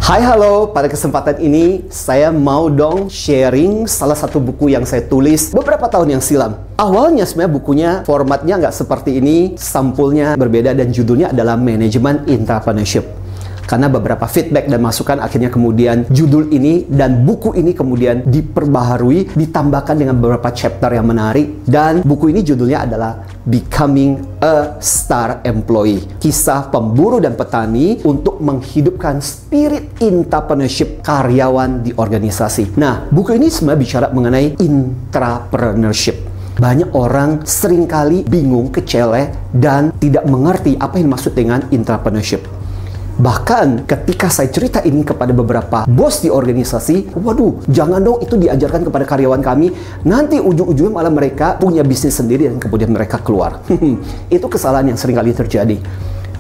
Hai halo, pada kesempatan ini saya mau dong sharing salah satu buku yang saya tulis beberapa tahun yang silam. Awalnya sebenarnya bukunya formatnya nggak seperti ini, sampulnya berbeda dan judulnya adalah Manajemen Intrapreneurship. Karena beberapa feedback dan masukan akhirnya kemudian judul ini dan buku ini kemudian diperbaharui, ditambahkan dengan beberapa chapter yang menarik. Dan buku ini judulnya adalah Becoming a Star Employee. Kisah pemburu dan petani untuk menghidupkan spirit intrapreneurship karyawan di organisasi. Nah, buku ini sebenarnya bicara mengenai intrapreneurship. Banyak orang seringkali bingung, kecele, dan tidak mengerti apa yang dimaksud dengan intrapreneurship. Bahkan ketika saya cerita ini kepada beberapa bos di organisasi, waduh, jangan dong itu diajarkan kepada karyawan kami, nanti ujung-ujungnya malah mereka punya bisnis sendiri dan kemudian mereka keluar. Itu kesalahan yang seringkali terjadi.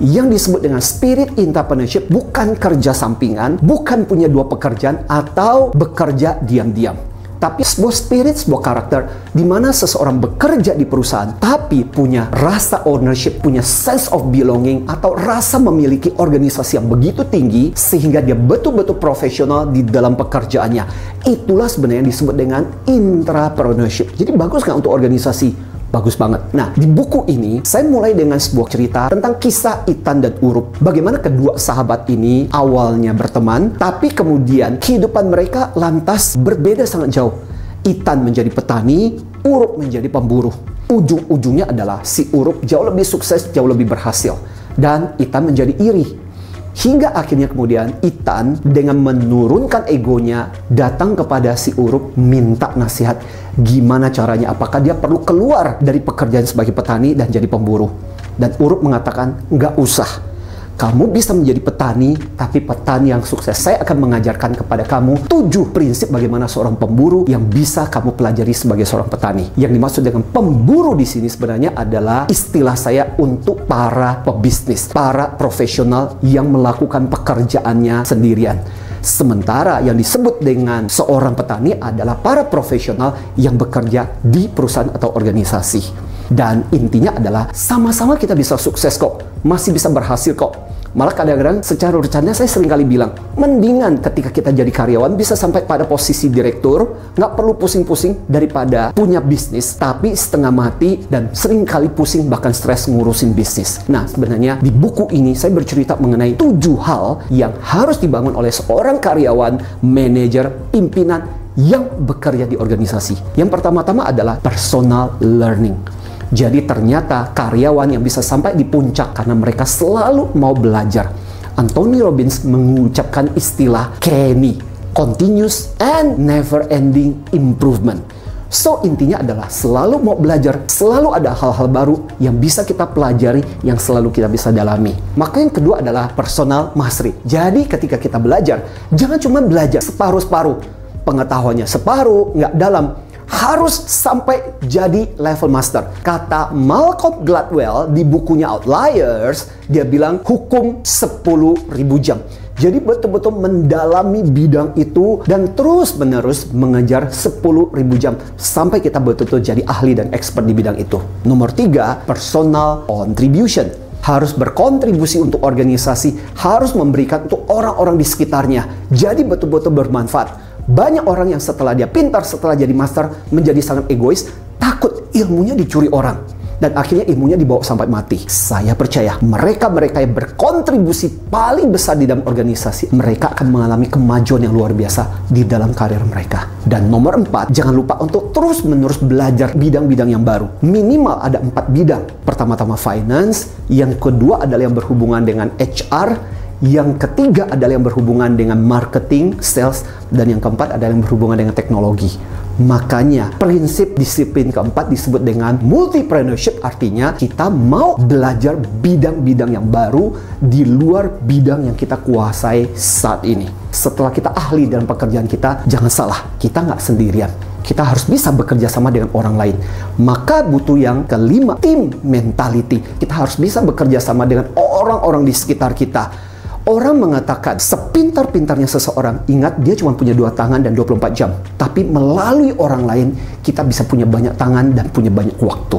Yang disebut dengan spirit intrapreneurship bukan kerja sampingan, bukan punya dua pekerjaan atau bekerja diam-diam. Tapi sebuah spirit, sebuah karakter di mana seseorang bekerja di perusahaan tapi punya rasa ownership, punya sense of belonging atau rasa memiliki organisasi yang begitu tinggi sehingga dia betul-betul profesional di dalam pekerjaannya. Itulah sebenarnya yang disebut dengan intrapreneurship. Jadi bagus nggak untuk organisasi? Bagus banget. Nah, di buku ini saya mulai dengan sebuah cerita tentang kisah Ethan dan Urup. Bagaimana kedua sahabat ini awalnya berteman, tapi kemudian kehidupan mereka lantas berbeda sangat jauh. Ethan menjadi petani, Urup menjadi pemburu. Ujung-ujungnya adalah si Urup jauh lebih sukses, jauh lebih berhasil. Dan Ethan menjadi iri. Hingga akhirnya kemudian Ethan dengan menurunkan egonya datang kepada si Urup minta nasihat gimana caranya, apakah dia perlu keluar dari pekerjaan sebagai petani dan jadi pemburu. Dan Urup mengatakan, nggak usah. Kamu bisa menjadi petani, tapi petani yang sukses. Saya akan mengajarkan kepada kamu 7 prinsip bagaimana seorang pemburu yang bisa kamu pelajari sebagai seorang petani. Yang dimaksud dengan pemburu di sini sebenarnya adalah istilah saya untuk para pebisnis, para profesional yang melakukan pekerjaannya sendirian. Sementara yang disebut dengan seorang petani adalah para profesional yang bekerja di perusahaan atau organisasi. Dan intinya adalah sama-sama kita bisa sukses kok, masih bisa berhasil kok. Malah kadang-kadang secara rencana saya sering kali bilang, mendingan ketika kita jadi karyawan bisa sampai pada posisi direktur, nggak perlu pusing-pusing daripada punya bisnis, tapi setengah mati dan sering kali pusing bahkan stres ngurusin bisnis. Nah, sebenarnya di buku ini saya bercerita mengenai 7 hal yang harus dibangun oleh seorang karyawan, manajer, pimpinan yang bekerja di organisasi. Yang pertama-tama adalah personal learning. Jadi ternyata karyawan yang bisa sampai di puncak karena mereka selalu mau belajar. Anthony Robbins mengucapkan istilah KENI, Continuous and Never Ending Improvement. So intinya adalah selalu mau belajar, selalu ada hal-hal baru yang bisa kita pelajari, yang selalu kita bisa dalami. Maka yang kedua adalah personal mastery. Jadi ketika kita belajar, jangan cuma belajar separuh-separuh. Pengetahuannya separuh, nggak dalam. Harus sampai jadi level master. Kata Malcolm Gladwell di bukunya Outliers, dia bilang hukum 10.000 jam. Jadi betul-betul mendalami bidang itu dan terus-menerus mengejar 10.000 jam sampai kita betul-betul jadi ahli dan expert di bidang itu. Nomor 3, personal contribution. Harus berkontribusi untuk organisasi, harus memberikan untuk orang-orang di sekitarnya. Jadi betul-betul bermanfaat. Banyak orang yang setelah dia pintar, setelah jadi master, menjadi sangat egois, takut ilmunya dicuri orang. Dan akhirnya ilmunya dibawa sampai mati. Saya percaya, mereka-mereka yang berkontribusi paling besar di dalam organisasi, mereka akan mengalami kemajuan yang luar biasa di dalam karir mereka. Dan nomor 4, jangan lupa untuk terus-menerus belajar bidang-bidang yang baru. Minimal ada 4 bidang. Pertama-tama finance, yang kedua adalah yang berhubungan dengan HR, yang ketiga adalah yang berhubungan dengan marketing, sales, dan yang keempat adalah yang berhubungan dengan teknologi. Makanya prinsip disiplin keempat disebut dengan multipreneurship, artinya kita mau belajar bidang-bidang yang baru di luar bidang yang kita kuasai saat ini. Setelah kita ahli dalam pekerjaan kita, jangan salah, kita nggak sendirian. Kita harus bisa bekerja sama dengan orang lain. Maka butuh yang kelima, team mentality. Kita harus bisa bekerja sama dengan orang-orang di sekitar kita. Orang mengatakan sepintar-pintarnya seseorang, ingat dia cuma punya 2 tangan dan 24 jam. Tapi melalui orang lain, kita bisa punya banyak tangan dan punya banyak waktu.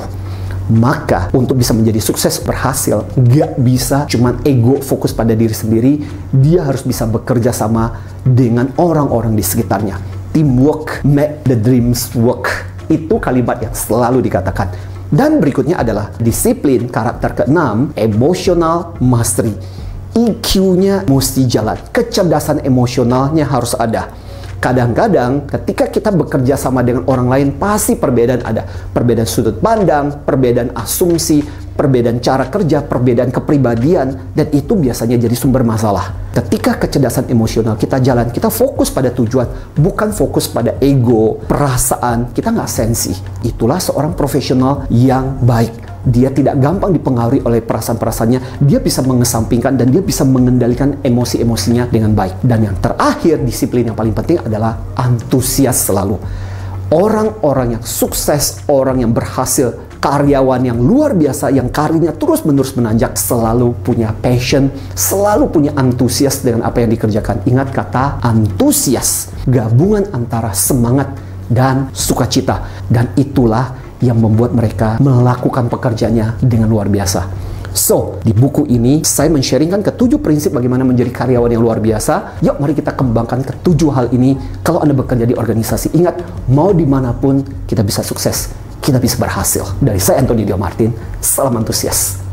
Maka untuk bisa menjadi sukses berhasil, nggak bisa cuman ego fokus pada diri sendiri. Dia harus bisa bekerja sama dengan orang-orang di sekitarnya. Teamwork make the dreams work. Itu kalimat yang selalu dikatakan. Dan berikutnya adalah disiplin karakter keenam, emotional mastery. EQ-nya mesti jalan, kecerdasan emosionalnya harus ada. Kadang-kadang ketika kita bekerja sama dengan orang lain, pasti perbedaan ada. Perbedaan sudut pandang, perbedaan asumsi, perbedaan cara kerja, perbedaan kepribadian, dan itu biasanya jadi sumber masalah. Ketika kecerdasan emosional kita jalan, kita fokus pada tujuan, bukan fokus pada ego, perasaan, kita nggak sensi. Itulah seorang profesional yang baik. Dia tidak gampang dipengaruhi oleh perasaan-perasaannya. Dia bisa mengesampingkan dan dia bisa mengendalikan emosi-emosinya dengan baik. Dan yang terakhir, disiplin yang paling penting adalah antusias selalu. Orang-orang yang sukses, orang yang berhasil, karyawan yang luar biasa, yang karirnya terus-menerus menanjak, selalu punya passion, selalu punya antusias dengan apa yang dikerjakan. Ingat kata antusias, gabungan antara semangat dan sukacita. Dan itulah yang membuat mereka melakukan pekerjaannya dengan luar biasa. So, di buku ini saya men-sharingkan ke-7 prinsip bagaimana menjadi karyawan yang luar biasa. Yuk, mari kita kembangkan ke-7 hal ini. Kalau Anda bekerja di organisasi, ingat, mau dimanapun kita bisa sukses, kita bisa berhasil. Dari saya, Anthony Dio Martin, salam antusias.